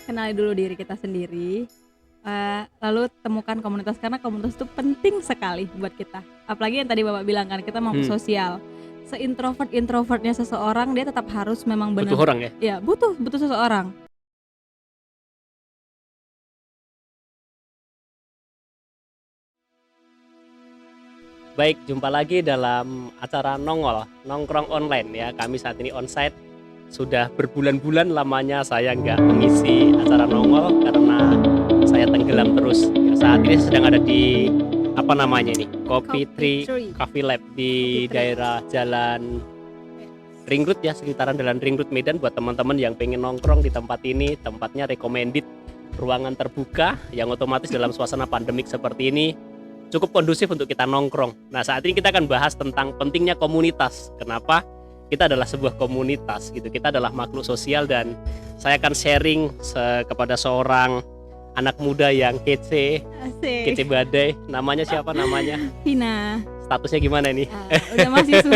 kenali dulu diri kita sendiri, lalu temukan komunitas karena komunitas itu penting sekali buat kita. Apalagi yang tadi Bapak bilang kan kita mau Hmm, sosial. Seintrovert-introvertnya seseorang dia tetap harus memang butuh benar orang ya. ya butuh butuh seseorang. Baik, jumpa lagi dalam acara Nongol, Nongkrong Online ya. Kami saat ini onsite. Sudah berbulan-bulan lamanya saya nggak mengisi acara Nongol karena saya tenggelam terus. Ya, saat ini sedang ada di apa namanya ini? Coffee Tree Coffee Lab di Coffee Tree. daerah Jalan Ring Road ya, sekitaran Jalan Ring Road Medan. Buat teman-teman yang pengen nongkrong di tempat ini, tempatnya recommended, ruangan terbuka yang otomatis dalam suasana pandemik seperti ini cukup kondusif untuk kita nongkrong. Nah, saat ini kita akan bahas tentang pentingnya komunitas. Kenapa? Kita adalah sebuah komunitas gitu. Kita adalah makhluk sosial dan saya akan sharing kepada seorang anak muda yang kece Asik. badai. Namanya siapa namanya? Vina, Statusnya gimana ini? udah mahasiswa.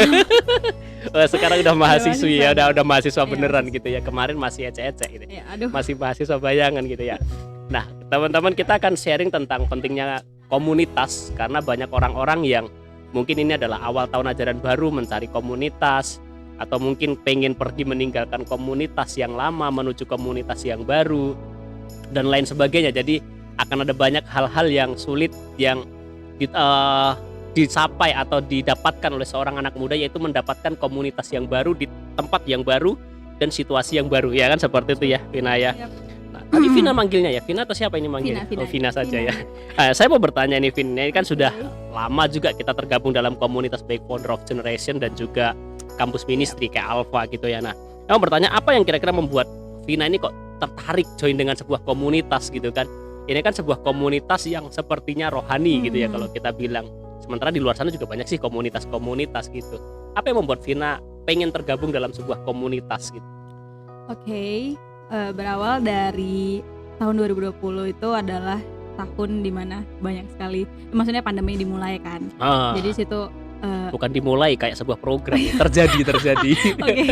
Sekarang udah mahasiswi ya, mahasiswa. udah mahasiswa Iya, beneran mahasiswa. gitu ya. Kemarin masih ece-ece gitu. Ya, aduh. Masih mahasiswa bayangan gitu ya. Nah, teman-teman, kita akan sharing tentang pentingnya komunitas karena banyak orang-orang yang mungkin ini adalah awal tahun ajaran baru mencari komunitas atau mungkin pengen pergi meninggalkan komunitas yang lama menuju komunitas yang baru dan lain sebagainya. Jadi akan ada banyak hal-hal yang sulit yang dicapai atau didapatkan oleh seorang anak muda, yaitu mendapatkan komunitas yang baru di tempat yang baru dan situasi yang baru ya kan, seperti itu ya Vina ya. Yap. Nah, tadi Vina manggilnya ya, Vina atau siapa ini manggilnya? Vina, Oh, Vina saja Vina. ya. Saya mau bertanya nih Vin, ini kan sudah Oke. lama juga kita tergabung dalam komunitas baik Founder of Generation dan juga kampus ministry kayak Alpha gitu ya. Nah, saya mau bertanya apa yang kira-kira membuat Vina ini kok tertarik join dengan sebuah komunitas gitu kan? Ini kan sebuah komunitas yang sepertinya rohani gitu ya kalau kita bilang. Sementara di luar sana juga banyak sih komunitas-komunitas gitu. Apa yang membuat Vina pengen tergabung dalam sebuah komunitas gitu? Oke, berawal dari tahun 2020 itu adalah tahun dimana banyak sekali, maksudnya pandemi dimulai kan. Jadi situ Bukan dimulai kayak sebuah program, terjadi. oke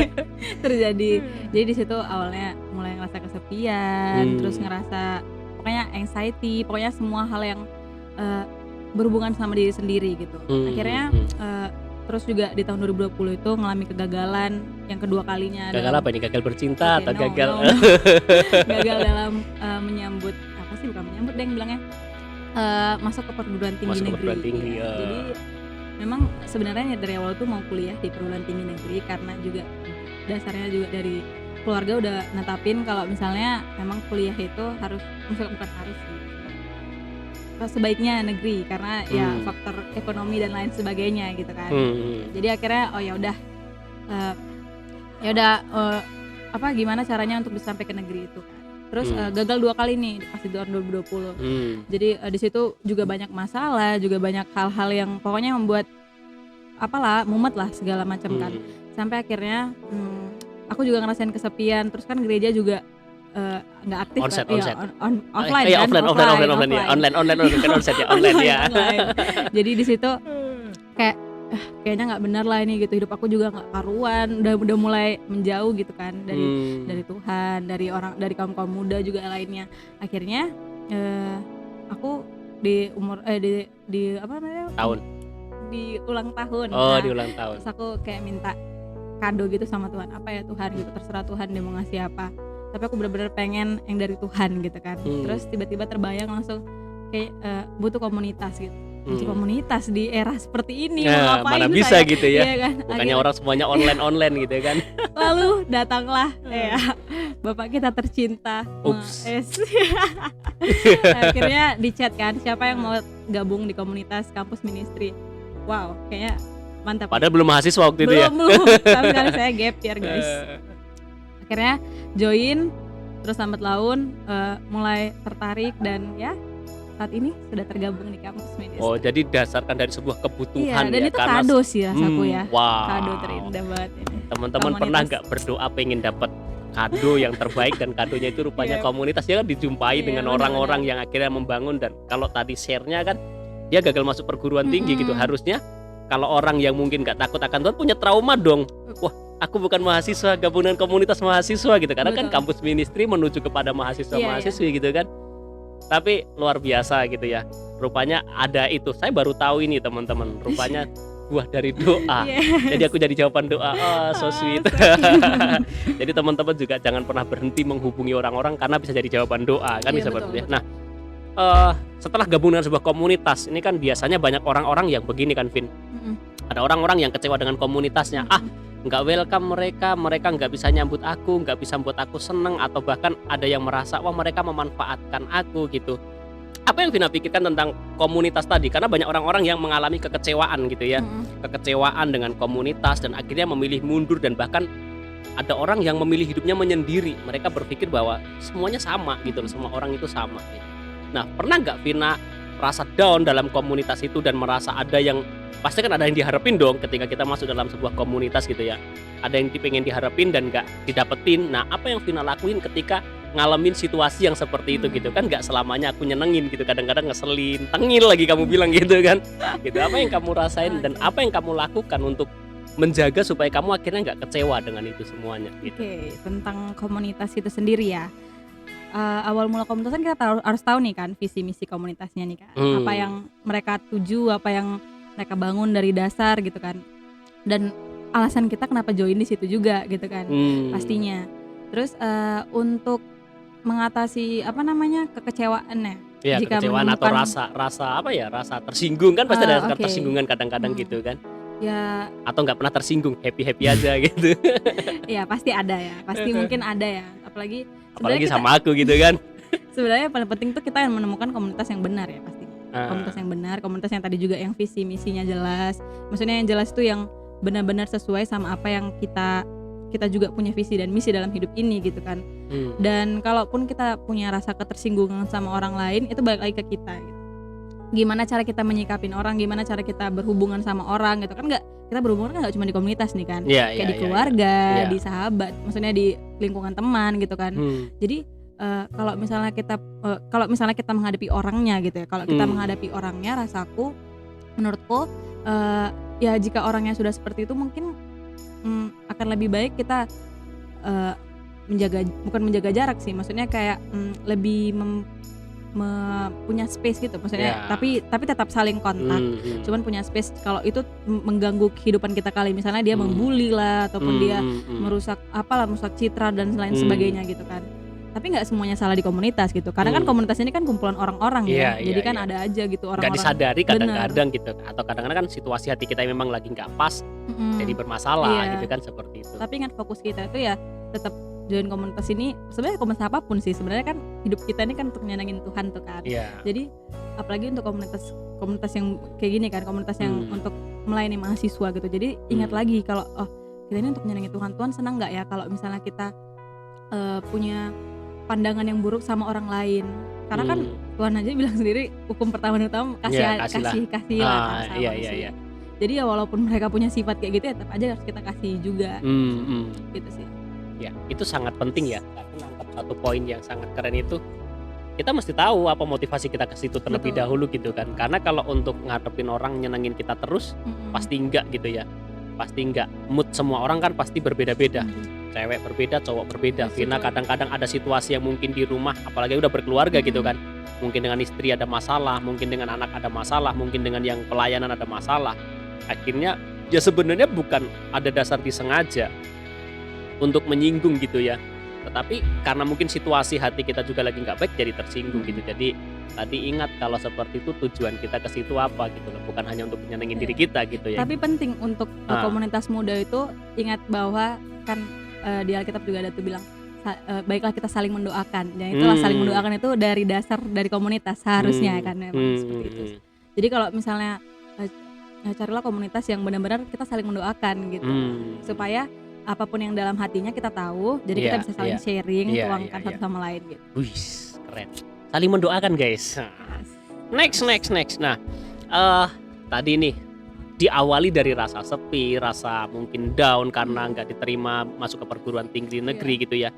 terjadi. Jadi di situ awalnya mulai ngerasa kesepian, terus ngerasa pokoknya anxiety, pokoknya semua hal yang berhubungan sama diri sendiri gitu. Akhirnya terus juga di tahun 2020 itu ngalami kegagalan yang kedua kalinya. Gagal apa nih? Gagal bercinta atau gagal? Gagal dalam menyambut apa sih, bukan menyambut deh bilangnya, masuk ke perguruan tinggi Masuk ke negeri. perguruan tinggi, Ya. Jadi memang sebenarnya dari awal tuh mau kuliah di perguruan tinggi negeri karena juga dasarnya juga dari keluarga udah netapin kalau misalnya memang kuliah itu harus, bukan harus sih, sebaiknya negeri karena ya faktor ekonomi dan lain sebagainya gitu kan. Jadi akhirnya oh ya udah apa gimana caranya untuk bisa sampai ke negeri itu kan. Terus gagal 2 kali nih pas di tahun 2020. Jadi di situ juga banyak masalah, juga banyak hal-hal yang pokoknya membuat apalah mumet lah segala macam kan. Sampai akhirnya aku juga ngerasain kesepian. Terus kan gereja juga nggak aktif Onset, kan, onset. offline Ya, kan, offline ya, online kan onset ya, online ya. online. Jadi di situ kayak kayaknya nggak benar lah ini gitu, hidup aku juga nggak karuan, udah mulai menjauh gitu kan dari Tuhan, dari orang, dari kaum muda juga lainnya. Akhirnya aku di umur di apa namanya, Tahun. di ulang tahun. Oh, di ulang tahun. Terus aku kayak minta kado gitu sama Tuhan, apa ya Tuhan gitu, terserah Tuhan dia mau ngasih apa, tapi aku benar-benar pengen yang dari Tuhan gitu kan. Terus tiba-tiba terbayang langsung kayak butuh komunitas gitu. Komunitas di era seperti ini mau ngapain mana bisa saya? gitu ya. Iya kan? Bukannya Akhirnya, orang semuanya online gitu kan. lalu datanglah ya Bapak kita tercinta. Ups. Akhirnya di chat kan, siapa yang mau gabung di komunitas kampus ministry. Wow, kayaknya mantap. Padahal belum mahasiswa waktu itu ya. Belum. Tapi sekarang saya gap year guys. Akhirnya join, terus lambat laun mulai tertarik dan ya saat ini sudah tergabung di kampus ministry. Oh, jadi dasarkan dari sebuah kebutuhan iya, dan ya. itu kado sih rasaku ya. Wow. Kado terindah banget ini. Teman-teman pernah nggak berdoa pengen dapat kado yang terbaik dan kadonya itu rupanya komunitas ya kan, dijumpai dengan orang-orang yang akhirnya membangun. Dan kalau tadi share-nya kan dia gagal masuk perguruan tinggi gitu, harusnya kalau orang yang mungkin nggak takut akan Tuhan punya trauma dong. Wah, aku bukan mahasiswa gabungan komunitas mahasiswa gitu, karena kan Betul. kampus ministry menuju kepada Iya, iya. mahasiswa-mahasiswi gitu kan. Tapi luar biasa gitu ya. Rupanya ada itu. Saya baru tahu ini teman-teman. Rupanya buah dari doa. Jadi Yes. aku jadi jawaban doa. Oh, so Ah, sweet. so Jadi teman-teman juga jangan pernah berhenti menghubungi orang-orang karena bisa jadi jawaban doa kan Iya, seperti betul, itu. betul. Nah, setelah gabung dengan sebuah komunitas, ini kan biasanya banyak orang-orang yang begini kan, Vin. Mhm, Ada orang-orang yang kecewa dengan komunitasnya. mhm. Nggak welcome mereka nggak bisa nyambut aku, nggak bisa buat aku seneng, atau bahkan ada yang merasa wah mereka memanfaatkan aku gitu. Apa yang Vina pikirkan tentang komunitas tadi? Karena banyak orang-orang yang mengalami kekecewaan gitu ya, Mhm. kekecewaan dengan komunitas dan akhirnya memilih mundur, dan bahkan ada orang yang memilih hidupnya menyendiri. Mereka berpikir bahwa semuanya sama gitu loh, semua orang itu sama gitu. Nah, pernah nggak Vina merasa down dalam komunitas itu dan merasa ada yang pasti kan ada yang diharapin dong ketika kita masuk dalam sebuah komunitas gitu ya. Ada yang pengen diharapin dan nggak didapetin. Nah, apa yang Vina lakuin ketika ngalamin situasi yang seperti itu gitu kan? Nggak selamanya aku nyenengin gitu, kadang-kadang ngeselin, tengil lagi kamu bilang gitu kan. Gitu. Apa yang kamu rasain dan Oke. apa yang kamu lakukan untuk menjaga supaya kamu akhirnya nggak kecewa dengan itu semuanya gitu. Oke, tentang komunitas itu sendiri ya. Awal mula komunitas kan kita harus tahu nih kan visi misi komunitasnya nih kan. Apa yang mereka tuju, apa yang mereka bangun dari dasar gitu kan. Dan alasan kita kenapa join di situ juga gitu kan. Pastinya. Terus untuk mengatasi apa namanya kekecewaannya. Ya, Jika kekecewaan atau menemukan rasa apa ya, rasa tersinggung kan pasti ada oke. ketersinggungan kadang-kadang Hmm. gitu kan, Ya, atau nggak pernah tersinggung, happy-happy aja gitu. ya pasti ada ya. Pasti mungkin ada ya. Apalagi Apalagi sebenarnya sama aku gitu kan. sebenarnya paling penting tuh kita menemukan komunitas yang benar ya pastinya. Komunitas yang benar, komunitas yang tadi juga yang visi misinya jelas. Maksudnya yang jelas itu yang benar-benar sesuai sama apa yang kita juga punya visi dan misi dalam hidup ini gitu kan. Dan kalaupun kita punya rasa ketersinggungan sama orang lain, itu balik lagi ke kita gitu. Gimana cara kita menyikapin orang, gimana cara kita berhubungan sama orang gitu kan. Kita berhubungan kan nggak cuma di komunitas nih kan, Iya, kayak iya, di iya, keluarga, iya. di sahabat, maksudnya di lingkungan teman gitu kan. Jadi kalau misalnya kita menghadapi orangnya gitu ya, kalau kita menghadapi orangnya, menurutku ya jika orangnya sudah seperti itu mungkin akan lebih baik kita bukan menjaga jarak sih, maksudnya kayak lebih punya space gitu, maksudnya Ya. tapi tetap saling kontak. Cuman punya space kalau itu mengganggu kehidupan kita kali, misalnya dia membuli lah ataupun dia merusak citra dan lain sebagainya gitu kan. Tapi nggak semuanya salah di komunitas gitu, karena kan komunitas ini kan kumpulan orang-orang ya, Iya, jadi iya, kan iya. ada aja gitu Nggak orang-orang. disadari Bener. kadang-kadang gitu, atau kadang-kadang kan situasi hati kita memang lagi nggak pas, jadi bermasalah Iya. gitu kan, seperti itu. Tapi ingat fokus kita itu ya tetap join komunitas ini, sebenarnya komunitas apapun sih, sebenarnya kan hidup kita ini kan untuk nyenengin Tuhan tuh kan. Iya. Jadi apalagi untuk komunitas yang kayak gini kan, komunitas yang untuk melayani mahasiswa gitu. Jadi ingat lagi kalau kita ini untuk nyenengin Tuhan. Tuhan senang nggak ya kalau misalnya kita punya pandangan yang buruk sama orang lain. Karena kan Tuhan aja bilang sendiri hukum pertama Iya, kasihlah. kasihlah kan sama Iya, manusia. iya. Jadi ya walaupun mereka punya sifat kayak gitu ya tetap aja harus kita kasih juga gitu sih. Ya, itu sangat penting ya. Aku nangkap satu poin yang sangat keren itu, kita mesti tahu apa motivasi kita ke situ terlebih Betul. dahulu gitu kan. Karena kalau untuk ngadepin orang nyenengin kita terus, pasti enggak gitu ya. Pasti enggak. Mood semua orang kan pasti berbeda-beda. Cewek berbeda, cowok berbeda. Yes, Karena betul. kadang-kadang ada situasi yang mungkin di rumah, apalagi udah berkeluarga gitu kan. Mungkin dengan istri ada masalah, mungkin dengan anak ada masalah, mungkin dengan yang pelayanan ada masalah. Akhirnya ya sebenarnya bukan ada dasar disengaja untuk menyinggung gitu ya, tetapi karena mungkin situasi hati kita juga lagi nggak baik jadi tersinggung gitu. Jadi tadi ingat kalau seperti itu tujuan kita ke situ apa gitu loh, bukan hanya untuk menyenengin diri kita gitu ya. Tapi penting untuk komunitas muda itu ingat bahwa kan di Alkitab juga ada tuh bilang baiklah kita saling mendoakan. Dan itulah saling mendoakan itu dari dasar dari komunitas seharusnya kan memang seperti itu. Jadi kalau misalnya carilah komunitas yang benar-benar kita saling mendoakan gitu, supaya apapun yang dalam hatinya kita tahu, jadi kita bisa saling sharing, tuangkan satu sama lain gitu. Wih, keren. Saling mendoakan guys. Next. Nah, tadi nih diawali dari rasa sepi, rasa mungkin down karena nggak diterima masuk ke perguruan tinggi negeri gitu ya.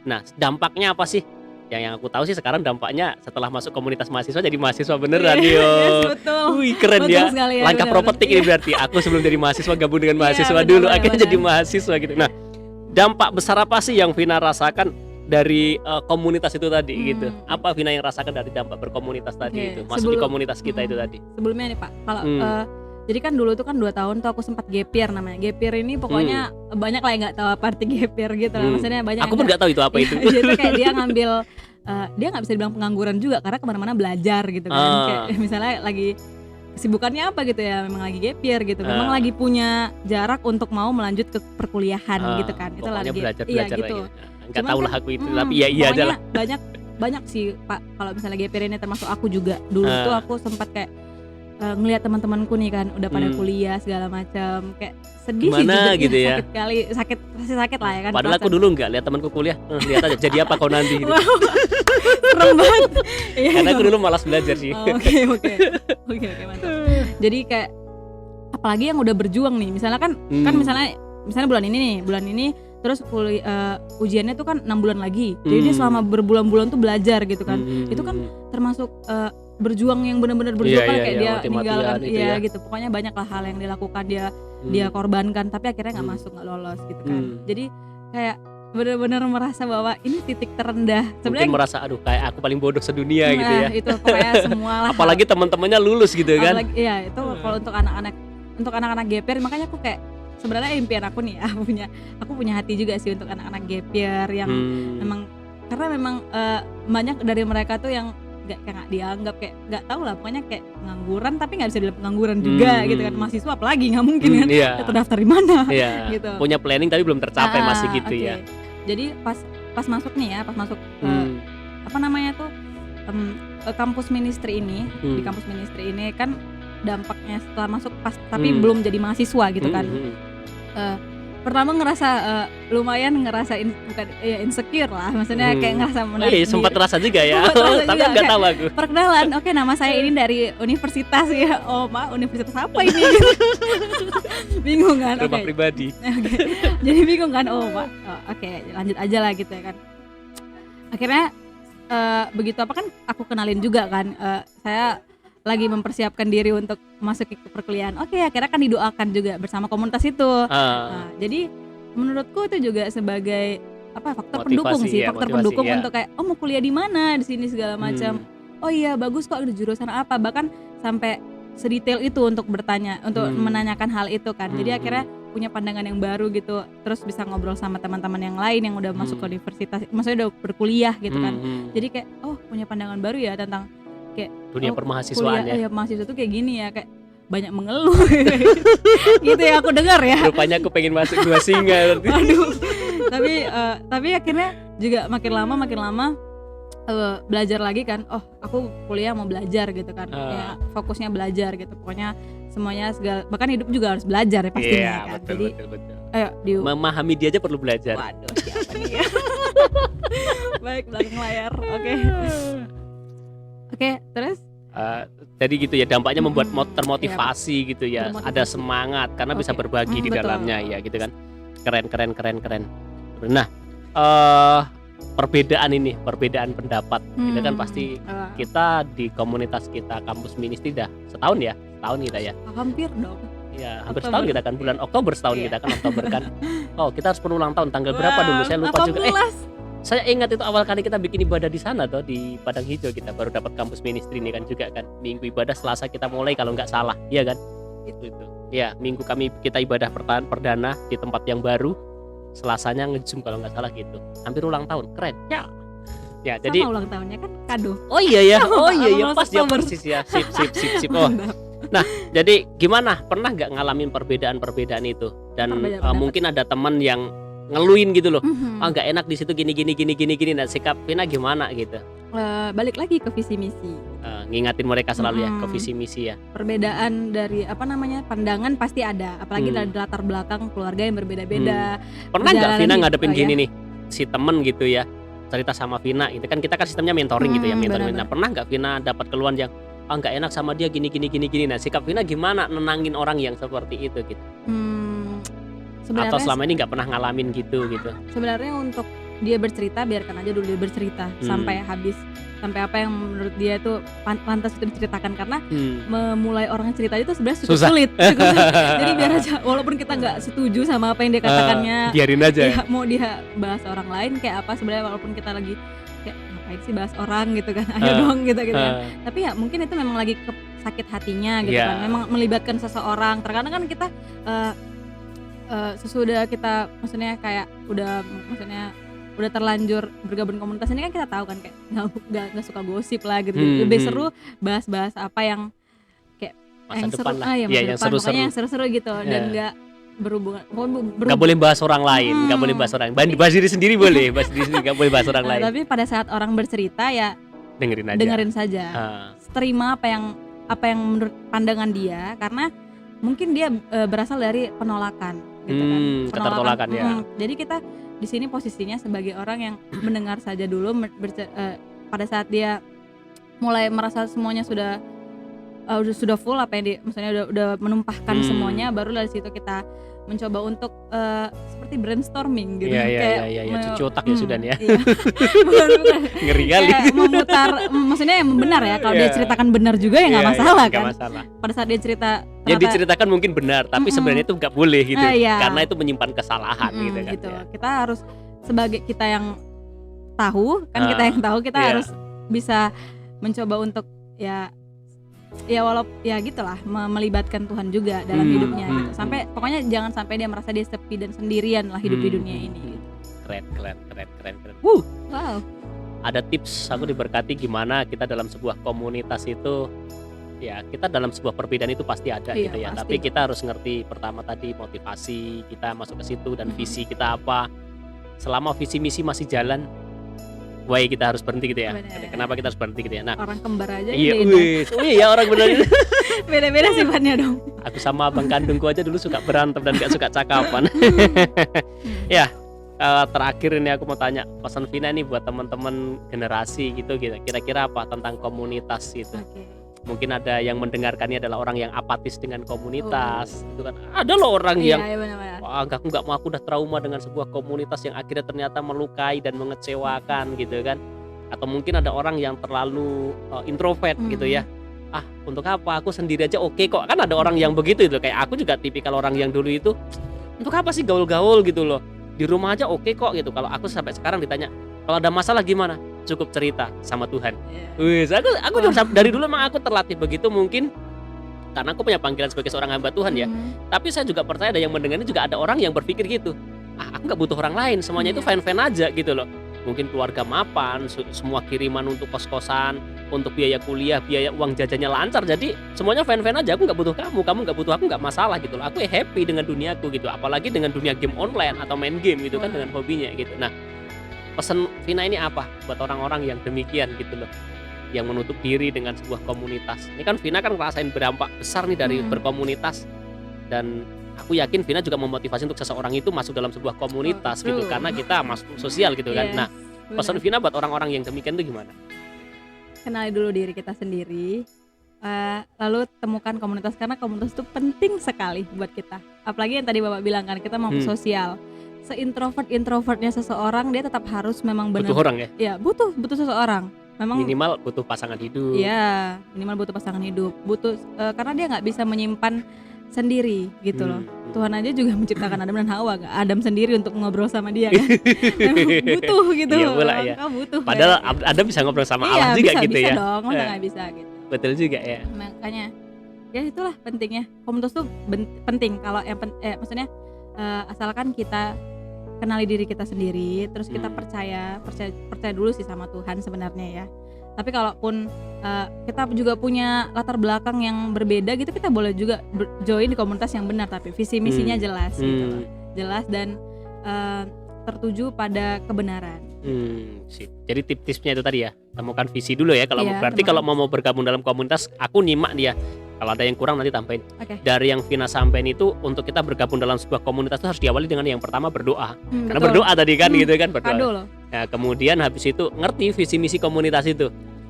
Nah, dampaknya apa sih Yang aku tahu sih sekarang dampaknya setelah masuk komunitas mahasiswa jadi mahasiswa beneran Iya, yo. yes, betul. Wih keren Betul ya. sekali ya, Langkah benar, propetik benar. ini berarti aku sebelum jadi mahasiswa gabung dengan Iya, mahasiswa benar, dulu, benar, akhirnya benar. jadi mahasiswa gitu. Nah, dampak besar apa sih yang Vina rasakan dari komunitas itu tadi gitu? Apa Vina yang rasakan dari dampak berkomunitas tadi Oke, itu? Masuk di sebelum- komunitas kita itu tadi. Sebelumnya nih Pak, kalau Hmm. jadi kan dulu tuh kan 2 tahun tuh aku sempat gap year namanya. Gap year ini pokoknya banyak lah yang nggak tahu apa arti gap year gitu lah. Maksudnya banyak Aku pun nggak tahu itu apa itu. Iya, jadi kayak dia ngambil dia nggak bisa dibilang pengangguran juga karena kemana-mana belajar gitu kan. Kayak misalnya lagi kesibukannya apa gitu ya, memang lagi gap year gitu. Memang lagi punya jarak untuk mau melanjut ke perkuliahan gitu kan. Itu Pokoknya lagi belajar iya belajar gitu. Enggak Cuman tahu lah kan, aku itu, tapi iya aja pokoknya lah. banyak sih Pak, kalau misalnya gap year ini termasuk aku juga. Dulu tuh aku sempat kayak ngelihat teman-temanku nih kan udah pada kuliah segala macam, kayak sedih sih Gimana juga gitu ya? sakit kali, masih sakit lah ya kan. Padahal aku perasaan. dulu nggak lihat temanku kuliah, lihat aja jadi apa kau nanti gitu. Wow, serem banget. Iya, Karena aku dulu malas belajar sih. oh, oke mantap. Jadi kayak apalagi yang udah berjuang nih, misalnya kan misalnya bulan ini terus ujiannya tuh kan 6 bulan lagi, jadi dia selama berbulan-bulan tuh belajar gitu kan. Itu kan termasuk berjuang yang benar-benar berjuang kan, kayak dia meninggalkan gitu. Pokoknya banyak lah hal yang dilakukan dia korbankan, tapi akhirnya nggak masuk, nggak lolos gitu kan. Jadi kayak benar-benar merasa bahwa ini titik terendah. Mungkin merasa aduh kayak aku paling bodoh sedunia gitu ya. Itu pokoknya semua lah. Apalagi teman-temannya lulus gitu kan. Iya, itu kalau untuk anak-anak gap year, makanya aku kayak sebenarnya impian aku nih ya, aku punya hati juga sih untuk anak-anak gap year yang memang karena memang banyak dari mereka tuh yang nggak dianggap, kayak nggak tahu lah, pokoknya kayak pengangguran tapi nggak bisa dibilang pengangguran juga gitu kan. Mahasiswa apalagi nggak mungkin kan terdaftar di mana gitu. Punya planning tapi belum tercapai masih gitu ya. Jadi pas masuk apa namanya tuh kampus ministry ini, di kampus ministry ini kan dampaknya setelah masuk tapi belum jadi mahasiswa gitu kan. Pertama ngerasa lumayan ngerasain bukan ya insecure lah, maksudnya kayak ngerasa menarik. Sempat terasa juga ya. Tapi nggak tahu aku. Perkenalan, oke nama saya ini dari universitas ya. Oh universitas apa ini? Bingung kan? Rumah pribadi. Jadi bingung kan? Oke, lanjut aja lah gitu ya kan. Akhirnya begitu apa kan aku kenalin juga kan, saya lagi mempersiapkan diri untuk masuk ke perkuliahan. Oke, akhirnya kan didoakan juga bersama komunitas itu. Nah, jadi menurutku itu juga sebagai faktor pendukung sih, pendukung untuk kayak mau kuliah di mana di sini segala macam. Oh iya bagus kok, ada jurusan apa, bahkan sampai sedetail itu untuk bertanya, untuk menanyakan hal itu kan. Jadi akhirnya punya pandangan yang baru gitu, terus bisa ngobrol sama teman-teman yang lain yang udah masuk ke universitas, maksudnya udah berkuliah gitu kan. Jadi kayak punya pandangan baru ya tentang kayak dunia permahasiswaan ya. Mahasiswa tuh kayak gini ya, kayak banyak mengeluh gitu ya aku dengar ya. Rupanya aku pengen masuk Dua Singa. Aduh. Tapi akhirnya juga makin lama belajar lagi kan. Aku kuliah mau belajar gitu kan. Ya fokusnya belajar gitu. Pokoknya semuanya segala, bahkan hidup juga harus belajar ya pastinya kan. Betul, jadi betul. Memahami dia aja perlu belajar. Waduh, siapa nih ya. Baik, belakang layar. Oke, terus jadi gitu ya, dampaknya membuat termotivasi gitu ya, ada semangat karena bisa berbagi di dalamnya ya gitu kan. Keren. Nah, perbedaan pendapat kita kan pasti kita di komunitas kita kampus ministry dah setahun kita ya. Hampir dong. Ya, hampir setahun kita kan, bulan Oktober setahun kita kan, Oktober kan. Kita harus berulang tahun tanggal berapa dulu saya lupa 18. Juga. Saya ingat itu awal kali kita bikin ibadah di sana tuh di Padang Hijau, kita baru dapat kampus ministry ini kan juga kan. Minggu ibadah Selasa kita mulai kalau nggak salah, iya kan? Itu. Ya, Minggu kita ibadah perdana di tempat yang baru. Selasanya nge-zoom kalau nggak salah gitu. Hampir ulang tahun, keren. Ya. Ya, sama jadi ulang tahunnya kan kado. Oh iya ya, pas ya persis ya. Sip. Nah, jadi gimana? Pernah nggak ngalamin perbedaan itu? Dan mungkin ada teman yang ngeluin gitu loh. Nggak enak di situ gini. Nah, sikap Vina gimana gitu? Balik lagi ke visi misi. Ngingatin mereka selalu ya ke visi misi ya. Perbedaan dari pandangan pasti ada, apalagi dari latar belakang keluarga yang berbeda-beda. Pernah nggak Vina ngadepin gini nih, si temen gitu ya, cerita sama Vina, itu kan kita kan sistemnya mentoring gitu ya, mentoring. Nah, pernah nggak Vina dapat keluhan yang nggak enak sama dia gini. Nah, sikap Vina gimana nenangin orang yang seperti itu gitu? Atau selama ini nggak pernah ngalamin gitu? Sebenarnya untuk dia bercerita, biarkan aja dulu dia bercerita sampai habis, sampai apa yang menurut dia itu pantas itu diceritakan, karena memulai orang cerita itu sebenarnya cukup Susah. sulit. Jadi biar aja, walaupun kita nggak setuju sama apa yang dia katakannya, biarin aja. ya, mau dia bahas orang lain kayak apa, sebenarnya walaupun kita lagi kayak ngapain sih bahas orang gitu kan, ayo dong gitu kan. Tapi ya mungkin itu memang lagi sakit hatinya gitu kan, memang melibatkan seseorang. Terkadang kan kita sesudah kita maksudnya kayak udah terlanjur bergabung komunitas ini kan, kita tahu kan kayak nggak suka gosip lah gitu. Lebih seru bahas-bahas apa yang kayak Masa yang depan seru, lah. yang Yang seru-seru. seru-seru. Yang seru-seru gitu, dan nggak berhubungan, Nggak boleh bahas orang lain, nggak boleh bahas orang lain. Bahas diri sendiri boleh, bahas diri sendiri, nggak boleh bahas orang lain. Tapi pada saat orang bercerita ya Dengerin saja. Terima apa yang menurut pandangan dia, karena mungkin dia berasal dari penolakan gitu kan. Ketertolakan ya. Jadi kita di sini posisinya sebagai orang yang mendengar saja dulu, pada saat dia mulai merasa semuanya sudah full, apa yang maksudnya udah menumpahkan semuanya, baru dari situ kita mencoba untuk seperti brainstorming gitu. Iya, cuci otak ya sudah nih ya. Iya. bukan. Ngeri kali. Kayak memutar, maksudnya yang benar ya. Kalau dia ceritakan benar juga ya nggak masalah kan. Nggak masalah. Pada saat dia cerita, Yang diceritakan mungkin benar, tapi sebenarnya itu nggak boleh gitu, karena itu menyimpan kesalahan gitu kan. Gitu. Kita harus, sebagai kita yang tahu kan, kita harus bisa mencoba untuk ya walaupun ya gitulah, melibatkan Tuhan juga dalam hidupnya gitu. Sampai pokoknya jangan sampai dia merasa dia sepi dan sendirian lah hidup di dunia ini gitu. Keren. Wow. Ada tips, aku diberkati gimana kita dalam sebuah komunitas itu, ya kita dalam sebuah perbedaan itu pasti ada gitu ya. Pasti. Tapi kita harus ngerti pertama tadi motivasi kita masuk ke situ dan visi kita apa. Selama visi misi masih jalan, why kita harus berhenti gitu ya. Bener. Kenapa kita harus berhenti gitu ya. Nah, Orang kembar aja iya orang benar. beda-beda sifatnya dong. Aku sama abang kandungku aja dulu suka berantem dan gak suka cakapan. Ya, terakhir ini aku mau tanya pesan Vina nih buat teman-teman generasi gitu. Kira-kira apa tentang komunitas itu? Mungkin ada yang mendengarkannya adalah orang yang apatis dengan komunitas, itu kan. Ada loh orang yang wah, aku nggak mau, aku udah trauma dengan sebuah komunitas yang akhirnya ternyata melukai dan mengecewakan gitu kan. Atau mungkin ada orang yang terlalu introvert gitu ya. Untuk apa, aku sendiri aja oke kok. Kan ada orang yang begitu itu. Kayak aku juga tipikal orang yang dulu itu, untuk apa sih gaul-gaul gitu loh, di rumah aja oke kok gitu. Kalau aku sampai sekarang ditanya, kalau ada masalah gimana, cukup cerita sama Tuhan. Wih, aku juga dari dulu emang aku terlatih begitu, mungkin karena aku punya panggilan sebagai seorang hamba Tuhan ya. Tapi saya juga percaya ada yang mendengarnya juga ada orang yang berpikir gitu. Aku nggak butuh orang lain, semuanya itu fine-fine aja gitu loh. Mungkin keluarga mapan, semua kiriman untuk kos-kosan, untuk biaya kuliah, biaya uang jajannya lancar. Jadi semuanya fine-fine aja, aku nggak butuh kamu nggak butuh aku, nggak masalah gitu loh. Aku happy dengan duniaku gitu. Apalagi dengan dunia game online atau main game gitu kan, dengan hobinya gitu. Nah, pesan Vina ini apa buat orang-orang yang demikian gitu loh, yang menutup diri dengan sebuah komunitas? Ini kan Vina kan ngerasain berdampak besar nih dari berkomunitas, dan aku yakin Vina juga memotivasi untuk seseorang itu masuk dalam sebuah komunitas gitu, karena kita masuk sosial gitu kan. Nah, pesan Vina buat orang-orang yang demikian itu gimana? Kenali dulu diri kita sendiri, lalu temukan komunitas, karena komunitas itu penting sekali buat kita. Apalagi yang tadi Bapak bilang kan, kita mau sosial. Seintrovert-introvertnya seseorang, dia tetap harus memang benar. Butuh orang ya? Ya, butuh seseorang. Memang minimal butuh pasangan hidup. Iya, minimal butuh pasangan hidup. Butuh karena dia nggak bisa menyimpan sendiri gitu loh. Tuhan aja juga menciptakan Adam dan Hawa, gak Adam sendiri untuk ngobrol sama dia kan. Butuh gitu. Iya pula ya. Butuh. Padahal Adam bisa ngobrol sama Allah juga gitu bisa ya. Dong, masa nggak bisa gitu. Betul juga ya. Makanya ya itulah pentingnya komunitas tuh penting. Kalau yang maksudnya asalkan kita kenali diri kita sendiri, terus kita percaya dulu sih sama Tuhan sebenarnya ya. Tapi kalaupun kita juga punya latar belakang yang berbeda gitu, kita boleh juga join di komunitas yang benar, tapi visi misinya jelas gitu, jelas dan tertuju pada kebenaran. Sip. Jadi tips-tipsnya itu tadi ya, temukan visi dulu ya. Kalau berarti kalau mau bergabung dalam komunitas, aku nyimak dia. Kalau ada yang kurang nanti tambahin. Dari yang Vina sampaikan itu, untuk kita bergabung dalam sebuah komunitas itu harus diawali dengan yang pertama berdoa. Karena berdoa tadi kan gitu kan, berdoa. Ya, kemudian habis itu ngerti visi misi komunitas itu.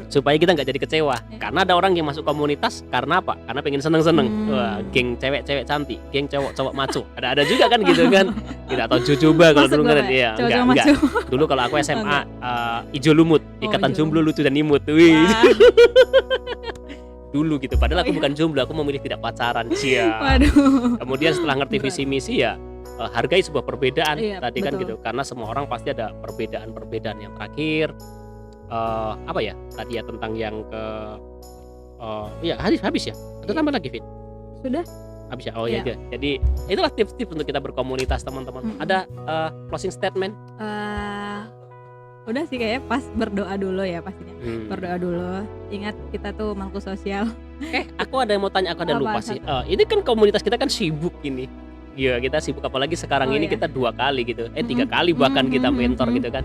supaya kita nggak jadi kecewa. Iya. Karena ada orang yang masuk komunitas karena apa? Karena pengen seneng-seneng. Wah, geng cewek-cewek cantik, geng cowok-cowok maco. Ada juga kan gitu kan. Tidak tahu coba kalau Masuk dulu kan Bapak? ya. Cowok-cowok Enggak. maco. Dulu kalau aku SMA ijo lumut, ikatan Ijo jomblo lucu dan imut. Wih. Wah, Dulu gitu. Padahal aku iya. bukan jomblo, aku memilih tidak pacaran. Cia. Waduh. Kemudian setelah ngerti Berat. visi misi ya hargai sebuah perbedaan Iya, tadi kan betul. gitu. Karena semua orang pasti ada perbedaan-perbedaan. Yang terakhir apa ya? Tadi ya tentang yang ke ya habis ya. Atau Iya. tambah lagi Fit? Sudah? Habis ya. Oh ya. Iya. Jadi itulah tips-tips untuk kita berkomunitas teman-teman. Mm-mm. Ada closing statement? Udah sih kayaknya pas berdoa dulu ya pastinya. Berdoa dulu. Ingat kita tuh makhluk sosial. Aku ada yang mau tanya, aku ada Apa, lupa sih. Ini kan komunitas kita kan sibuk ini. Iya, kita sibuk apalagi sekarang Oh, ini iya. kita 2 kali gitu. 3 Mm-mm. kali bahkan kita Mm-mm. mentor gitu kan.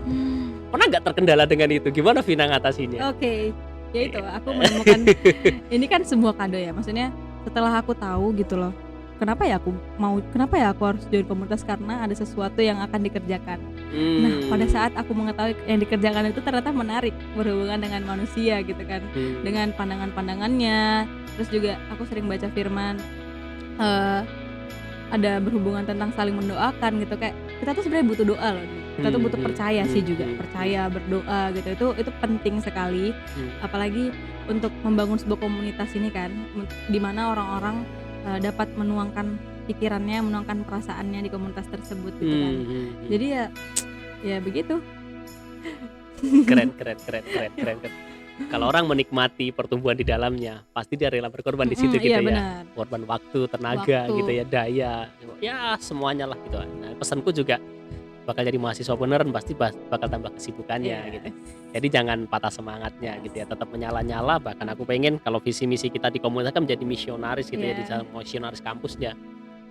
Pernah nggak terkendala dengan itu? Gimana Vina ngatasinnya? Oke, ya itu aku menemukan ini kan sebuah kado ya. Maksudnya setelah aku tahu gitu loh. Kenapa ya aku harus join komunitas, karena ada sesuatu yang akan dikerjakan. Nah, pada saat aku mengetahui yang dikerjakan itu ternyata menarik berhubungan dengan manusia gitu kan. Dengan pandangan-pandangannya. Terus juga aku sering baca firman ada berhubungan tentang saling mendoakan gitu, kayak kita tuh sebenarnya butuh doa loh. Kita tuh butuh percaya sih juga, percaya, berdoa gitu. Itu penting sekali. Apalagi untuk membangun sebuah komunitas ini kan, di mana orang-orang dapat menuangkan pikirannya, menuangkan perasaannya di komunitas tersebut gitu kan. Jadi ya begitu. Keren. Kalau orang menikmati pertumbuhan di dalamnya, pasti dia rela berkorban di situ gitu Iya, ya. benar. Korban waktu, tenaga Waktu. gitu ya, daya. Ya, semuanya lah gitu. Nah, pesanku juga bakal jadi mahasiswa beneran pasti bakal tambah kesibukannya Iya. gitu. Jadi jangan patah semangatnya gitu ya, tetap menyala-nyala. Bahkan aku pengen kalau visi misi kita di komunitas kan menjadi misionaris gitu ya, Iya. di misionaris kampusnya.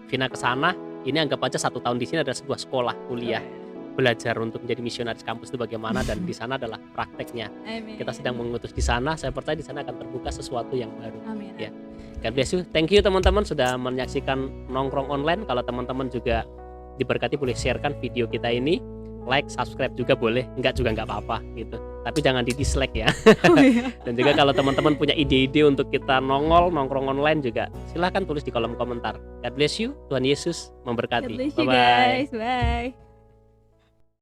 Vina ke sana, ini anggap aja 1 tahun di sini ada sebuah sekolah kuliah. Belajar untuk menjadi misionaris kampus itu bagaimana, dan di sana adalah prakteknya. Amin. Kita sedang mengutus di sana, saya percaya di sana akan terbuka sesuatu yang baru. Amin. Ya. God bless you. Thank you teman-teman sudah menyaksikan Nongkrong Online. Kalau teman-teman juga diberkati boleh sharekan video kita ini, like, subscribe juga boleh, enggak juga enggak apa-apa gitu. Tapi jangan di dislike ya. Oh, iya. Dan juga kalau teman-teman punya ide-ide untuk kita nongkrong online juga, silahkan tulis di kolom komentar. God bless you. Tuhan Yesus memberkati. God bless you Bye-bye. guys. Bye.